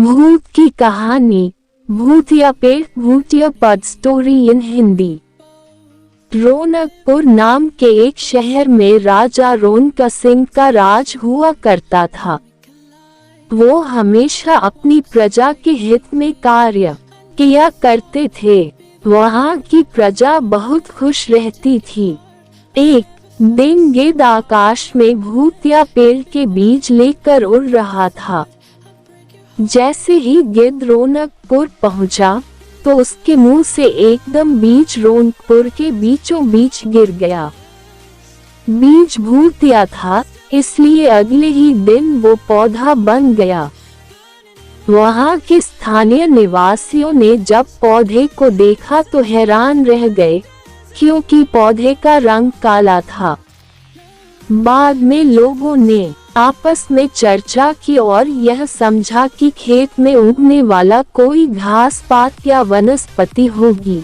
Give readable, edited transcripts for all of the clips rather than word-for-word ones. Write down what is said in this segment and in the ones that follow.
भूत की कहानी। भूतिया पेड़ भूतिया पद स्टोरी इन हिंदी। रौनकपुर नाम के एक शहर में राजा रौनक सिंह का राज हुआ करता था। वो हमेशा अपनी प्रजा के हित में कार्य किया करते थे। वहाँ की प्रजा बहुत खुश रहती थी। एक दिन गिद्ध आकाश में भूतिया पेड़ के बीज लेकर उड़ रहा था। जैसे ही गिद्ध रौनकपुर पहुंचा तो उसके मुंह से एकदम बीज रौनकपुर के बीचों बीच गिर गया। बीज भूतिया था, इसलिए अगले ही दिन वो पौधा बन गया। वहां के स्थानीय निवासियों ने जब पौधे को देखा तो हैरान रह गए, क्योंकि पौधे का रंग काला था। बाद में लोगों ने आपस में चर्चा की और यह समझा कि खेत में उगने वाला कोई घास पात या वनस्पति होगी।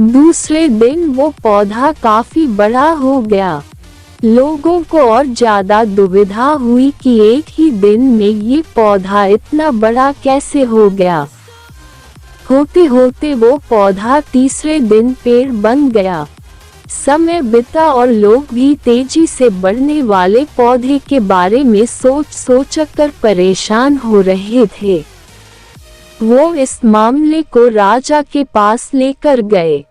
दूसरे दिन वो पौधा काफी बड़ा हो गया। लोगों को और ज्यादा दुविधा हुई कि एक ही दिन में ये पौधा इतना बड़ा कैसे हो गया। होते होते वो पौधा तीसरे दिन पेड़ बन गया। समय बीता और लोग भी तेजी से बढ़ने वाले पौधे के बारे में सोच कर परेशान हो रहे थे। वो इस मामले को राजा के पास लेकर गए।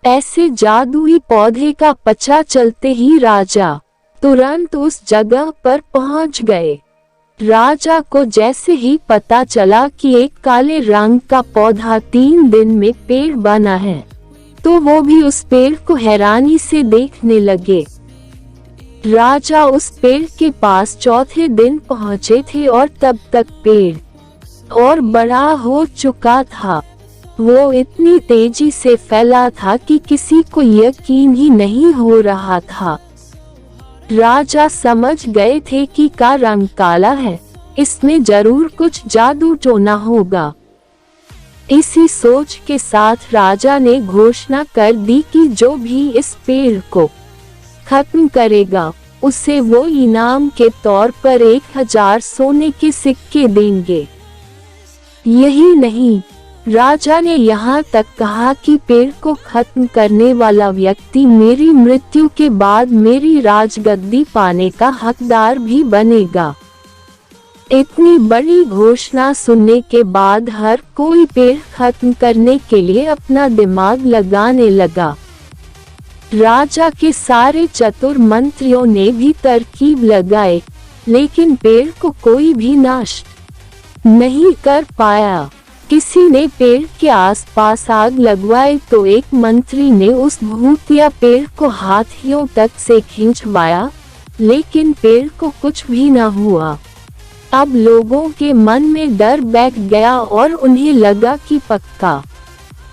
ऐसे जादुई पौधे का पता चलते ही राजा तुरंत उस जगह पर पहुंच गए। राजा को जैसे ही पता चला कि एक काले रंग का पौधा 3 दिन में पेड़ बना है, तो वो भी उस पेड़ को हैरानी से देखने लगे। राजा उस पेड़ के पास चौथे दिन पहुंचे थे और तब तक पेड़ और बड़ा हो चुका था। वो इतनी तेजी से फैला था कि किसी को यकीन ही नहीं हो रहा था। राजा समझ गए थे कि का रंग काला है, इसमें जरूर कुछ जादू टोना होगा। इसी सोच के साथ राजा ने घोषणा कर दी कि जो भी इस पेड़ को खत्म करेगा, उसे वो इनाम के तौर पर 1000 सोने के सिक्के देंगे। यही नहीं, राजा ने यहाँ तक कहा कि पेड़ को खत्म करने वाला व्यक्ति मेरी मृत्यु के बाद मेरी राजगद्दी पाने का हकदार भी बनेगा। इतनी बड़ी घोषणा सुनने के बाद हर कोई पेड़ खत्म करने के लिए अपना दिमाग लगाने लगा। राजा के सारे चतुर मंत्रियों ने भी तरकीब लगाए, लेकिन पेड़ को कोई भी नष्ट नहीं कर पाया। किसी ने पेड़ के आसपास आग लगवाई तो एक मंत्री ने उस भूतिया पेड़ को हाथियों तक से खींचवाया, लेकिन पेड़ को कुछ भी न हुआ। अब लोगों के मन में डर बैठ गया और उन्हें लगा कि पक्का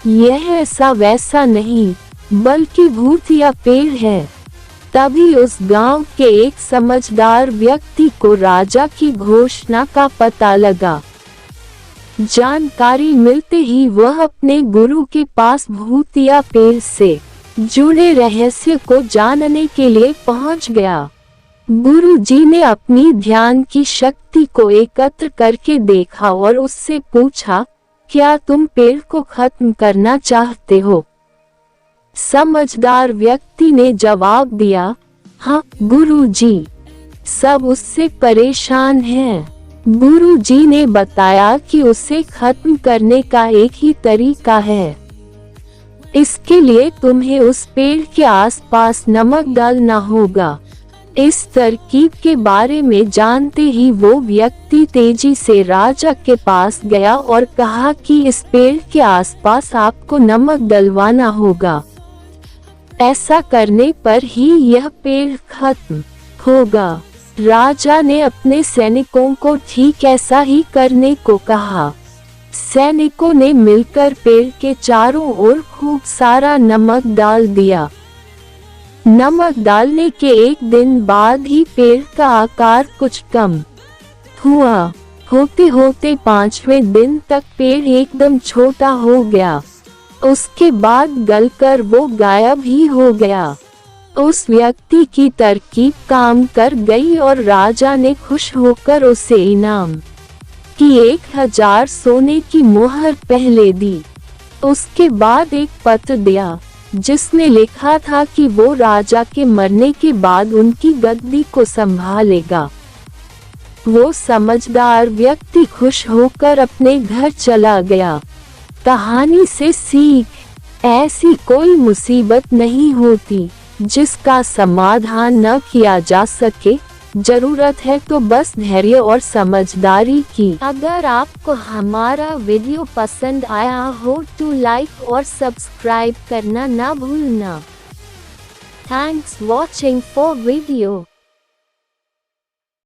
यह ऐसा वैसा नहीं, बल्कि भूतिया पेड़ है। तभी उस गांव के एक समझदार व्यक्ति को राजा की घोषणा का पता लगा। जानकारी मिलते ही वह अपने गुरु के पास भूतिया पेड़ से जुड़े रहस्य को जानने के लिए पहुंच गया। गुरु जी ने अपनी ध्यान की शक्ति को एकत्र करके देखा और उससे पूछा, क्या तुम पेड़ को खत्म करना चाहते हो? समझदार व्यक्ति ने जवाब दिया, हाँ गुरु जी, सब उससे परेशान हैं। गुरु जी ने बताया कि उसे खत्म करने का एक ही तरीका है। इसके लिए तुम्हें उस पेड़ के आसपास नमक डालना होगा। इस तरकीब के बारे में जानते ही वो व्यक्ति तेजी से राजा के पास गया और कहा कि इस पेड़ के आसपास आपको नमक डलवाना होगा। ऐसा करने पर ही यह पेड़ खत्म होगा। राजा ने अपने सैनिकों को ठीक ऐसा ही करने को कहा। सैनिकों ने मिलकर पेड़ के चारों ओर खूब सारा नमक डाल दिया। नमक डालने के एक दिन बाद ही पेड़ का आकार कुछ कम हुआ। होते होते 5वें दिन तक पेड़ एकदम छोटा हो गया। उसके बाद गलकर वो गायब ही हो गया। उस व्यक्ति की तरकीब काम कर गई और राजा ने खुश होकर उसे इनाम कि 1000 सोने की मोहर पहले दी। उसके बाद एक पत्र दिया जिसने लिखा था कि वो राजा के मरने के बाद उनकी गद्दी को संभालेगा। वो समझदार व्यक्ति खुश होकर अपने घर चला गया। कहानी से सीख, ऐसी कोई मुसीबत नहीं होती जिसका समाधान न किया जा सके, जरूरत है तो बस धैर्य और समझदारी की। अगर आपको हमारा वीडियो पसंद आया हो तो लाइक और सब्सक्राइब करना ना भूलना। Thanks watching for video.